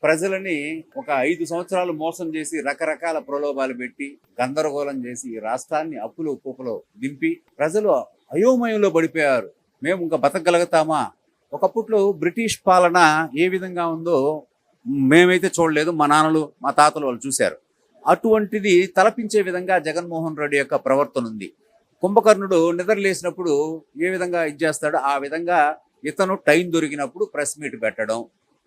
ప్రజలని ఒక 5 సంవత్సరాలు మోసం చేసి రకరకాల ప్రలోభాలు పెట్టి గందరగోళం చేసి ఈ రాష్ట్రాన్ని అప్పులు కూపలో దింపి ప్రజలు అయోమయంలో పడిపోయారు. మేము ఇంకా బతకగలుగుతామా? ఒకప్పట్లో బ్రిటిష్ పాలన ఏ విధంగా ఉందో మేమైతే చూడలేదు, మా నాన్నలు మా తాతలు వాళ్ళు చూశారు. అటువంటిది తలపించే విధంగా జగన్మోహన్ రెడ్డి యొక్క ప్రవర్తన ఉంది. కుంభకర్ణుడు నిద్రలేసినప్పుడు ఏ విధంగా చేస్తాడో ఆ విధంగా ఇతను టైం దొరికినప్పుడు ప్రెస్ మీట్ పెట్టడం,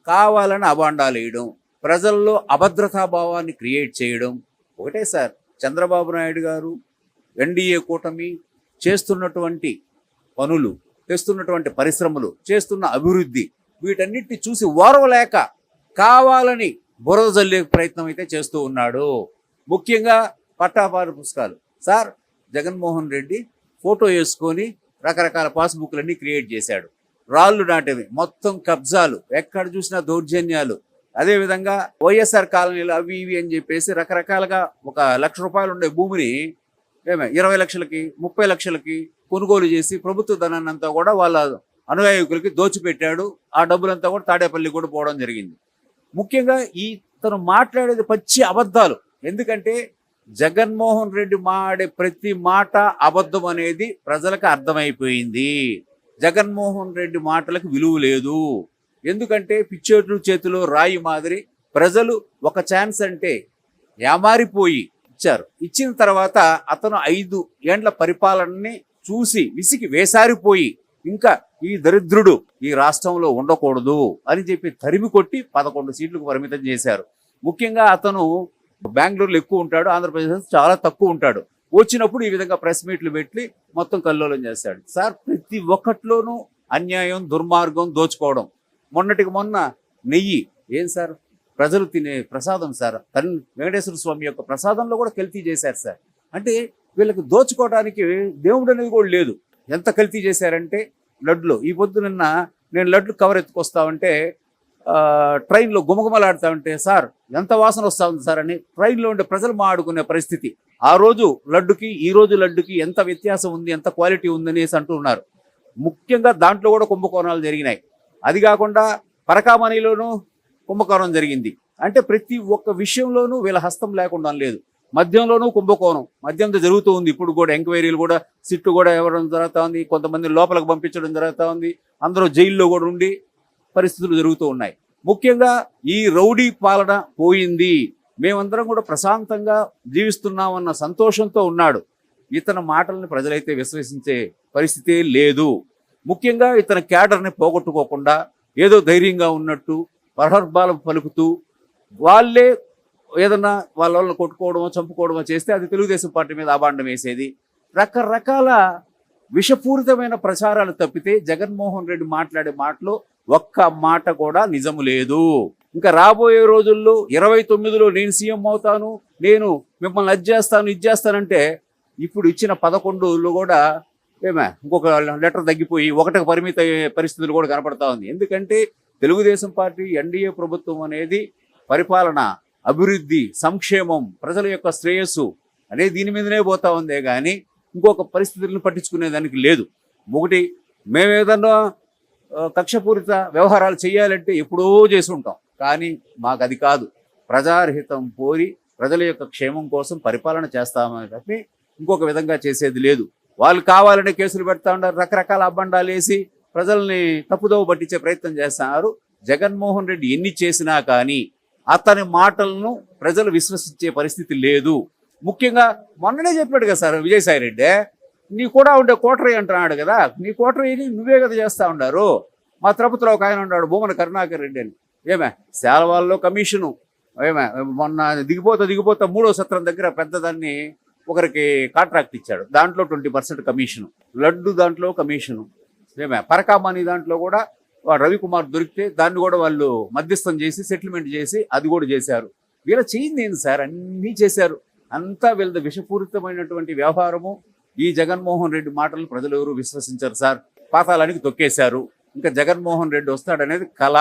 కావాలని అబాండాలు వేయడం, ప్రజల్లో అభద్రతాభావాన్ని క్రియేట్ చేయడం. ఒకటే సార్, చంద్రబాబు నాయుడు గారు ఎన్డీఏ కూటమి చేస్తున్నటువంటి పనులు, తెస్తున్నటువంటి పరిశ్రమలు, చేస్తున్న అభివృద్ధి, వీటన్నిటిని చూసి ఓర్వలేక కావాలని బురద జల్లే ప్రయత్నం అయితే చేస్తూ ఉన్నాడు. ముఖ్యంగా పట్టాపారు పుస్తకాలు సార్, జగన్మోహన్ రెడ్డి ఫోటో వేసుకొని రకరకాల పాస్బుక్లన్నీ క్రియేట్ చేశాడు. రాళ్ళు నాటేవి, మొత్తం కబ్జాలు, ఎక్కడ చూసినా దౌర్జన్యాలు. అదేవిధంగా వైఎస్ఆర్ కాలనీలు అవి ఇవి అని చెప్పేసి రకరకాలుగా ₹1 లక్ష ఉండే భూమిని 20 లక్షలకి 30 లక్షలకి కొనుగోలు చేసి ప్రభుత్వ ధనాన్ని అంతా కూడా వాళ్ళ అనుయాయకులకి దోచిపెట్టాడు. ఆ డబ్బులంతా కూడా తాడేపల్లి కూడా పోవడం జరిగింది. ముఖ్యంగా తను మాట్లాడేది పచ్చి అబద్ధాలు. ఎందుకంటే జగన్మోహన్ రెడ్డి మాడే ప్రతి మాట అబద్ధం అనేది ప్రజలకు అర్థమైపోయింది. జగన్మోహన్ రెడ్డి మాటలకు విలువ లేదు. ఎందుకంటే పిచ్చేట్లు చేతిలో రాయి మాదిరి ప్రజలు ఒక ఛాన్స్ అంటే యామారిపోయి ఇచ్చారు. ఇచ్చిన తర్వాత అతను 5 ఏండ్ల పరిపాలనని చూసి విసిగి వేసారిపోయి ఇంకా ఈ దరిద్రుడు ఈ రాష్ట్రంలో ఉండకూడదు అని చెప్పి తరిమి కొట్టి 11 సీట్లకు పరిమితం చేశారు. ముఖ్యంగా అతను బెంగళూరులో ఎక్కువ ఉంటాడు, ఆంధ్రప్రదేశ్ చాలా తక్కువ ఉంటాడు. వచ్చినప్పుడు ఈ విధంగా ప్రెస్ మీట్లు పెట్టి మొత్తం కల్లోలం చేస్తాడు. సార్, ప్రతి ఒక్కట్లోనూ అన్యాయం, దుర్మార్గం, దోచుకోవడం. మొన్నటికి మొన్న నెయ్యి ఏం సార్, ప్రజలు తినే ప్రసాదం సార్, వెంకటేశ్వర స్వామి యొక్క ప్రసాదంలో కూడా కల్తీ చేశారు సార్. అంటే వీళ్ళకి దోచుకోవడానికి దేవుడు అనేది కూడా లేదు. ఎంత కల్తీ చేశారంటే లడ్లు, ఈ పొద్దు నిన్న నేను లడ్లు కవర్ ఎత్తుకొస్తామంటే ట్రైన్లో గుమగుమలాడుతూ ఉంటే సార్ ఎంత వాసన వస్తూ ఉంది సార్ అని ట్రైన్లో ఉండే ప్రజలు మాడుకునే పరిస్థితి. ఆ రోజు లడ్డుకి ఈ రోజు లడ్డుకి ఎంత వ్యత్యాసం ఉంది, ఎంత క్వాలిటీ ఉందనేసి అంటున్నారు. ముఖ్యంగా దాంట్లో కూడా కుంభకోణాలు జరిగినాయి. అది కాకుండా పరకామణిలోనూ కుంభకోణం జరిగింది. అంటే ప్రతి ఒక్క విషయంలోనూ వీళ్ళ హస్తం లేకుండా లేదు. మద్యంలోనూ కుంభకోణం, మద్యంతో జరుగుతూ ఉంది. ఇప్పుడు కూడా ఎంక్వైరీలు కూడా, సిట్టు కూడా ఇవ్వడం జరుగుతూ ఉంది. కొంతమంది లోపలికి పంపించడం జరుగుతూ ఉంది. అందరూ జైల్లో కూడా ఉండి పరిస్థితులు జరుగుతూ ఉన్నాయి. ముఖ్యంగా ఈ రౌడీ పాలన పోయింది, మేమందరం కూడా ప్రశాంతంగా జీవిస్తున్నామన్న సంతోషంతో ఉన్నాడు. ఇతని మాటల్ని ప్రజలైతే విశ్వసించే పరిస్థితే లేదు. ముఖ్యంగా ఇతని క్యాడర్ని పోగొట్టుకోకుండా ఏదో ధైర్యంగా ఉన్నట్టు ప్రహర్బాలు పలుకుతూ వాళ్ళే ఏదన్నా వాళ్ళని కొట్టుకోవడమో చంపుకోవడమో చేస్తే అది తెలుగుదేశం పార్టీ మీద అభాండం వేసేది. రకరకాల విషపూరితమైన ప్రచారాలు తప్పితే జగన్మోహన్ రెడ్డి మాట్లాడే మాటలో ఒక్క మాట కూడా నిజము లేదు. ఇంకా రాబోయే రోజుల్లో 29లో నేను సీఎం అవుతాను, నేను మిమ్మల్ని అది చేస్తాను ఇది చేస్తానంటే ఇప్పుడు ఇచ్చిన 11లో కూడా ఇంకొక లెటర్ తగ్గిపోయి 1కి పరిమిత పరిస్థితులు కూడా కనపడతా ఉంది. ఎందుకంటే తెలుగుదేశం పార్టీ ఎన్డీఏ ప్రభుత్వం అనేది పరిపాలన, అభివృద్ధి, సంక్షేమం, ప్రజల యొక్క శ్రేయస్సు అనే దీని మీదనే పోతా ఉందే కానీ ఇంకొక పరిస్థితులను పట్టించుకునే దానికి లేదు. ఒకటి, మేమేదన్నా కక్షపూరిత వ్యవహారాలు చేయాలంటే ఎప్పుడో చేసి ఉంటాం, కానీ మాకు అది కాదు. ప్రజాహితం కోరి ప్రజల యొక్క క్షేమం కోసం పరిపాలన చేస్తామని చెప్పి ఇంకొక విధంగా చేసేది లేదు. వాళ్ళు కావాలనే కేసులు పెడతా ఉన్నారు, రకరకాల అబ్బండాలు వేసి ప్రజల్ని తప్పుదోవ పట్టించే ప్రయత్నం చేస్తున్నారు. జగన్మోహన్ రెడ్డి ఎన్ని చేసినా కానీ అతని మాటలను ప్రజలు విశ్వసించే పరిస్థితి లేదు. ముఖ్యంగా మొన్ననే చెప్పాడు కదా సార్ విజయసాయి రెడ్డి, నీ కూడా ఉండే కోటరీ అంటున్నాడు కదా, నీ కోటరీని నువ్వే కదా చేస్తూ ఉన్నారు. మా తిరుపతిలో ఒక ఆయన ఉన్నాడు భూమన కరుణాకర్ రెడ్డి అని, శాలవాళ్ళలో కమిషను, మొన్న దిగిపోతా 3వ సత్రం దగ్గర పెద్దదాన్ని ఒకరికి కాంట్రాక్ట్ ఇచ్చాడు, దాంట్లో 20% కమిషను, లడ్డు దాంట్లో కమిషను, పరకామణి దాంట్లో కూడా రవికుమార్ దొరికితే దాన్ని కూడా వాళ్ళు మధ్యస్థం చేసి సెటిల్మెంట్ చేసి అది కూడా చేశారు. వీళ్ళ చేయింది ఏంది సార్, అన్నీ చేశారు. అంతా వీళ్ళ విషపూరితమైనటువంటి వ్యవహారము. ఈ జగన్మోహన్ రెడ్డి మాటలు ప్రజలు ఎవరు విశ్వసించారు సార్, పాతాళానికి తొక్కేశారు. ఇంకా జగన్మోహన్ రెడ్డి వస్తాడనేది కళ.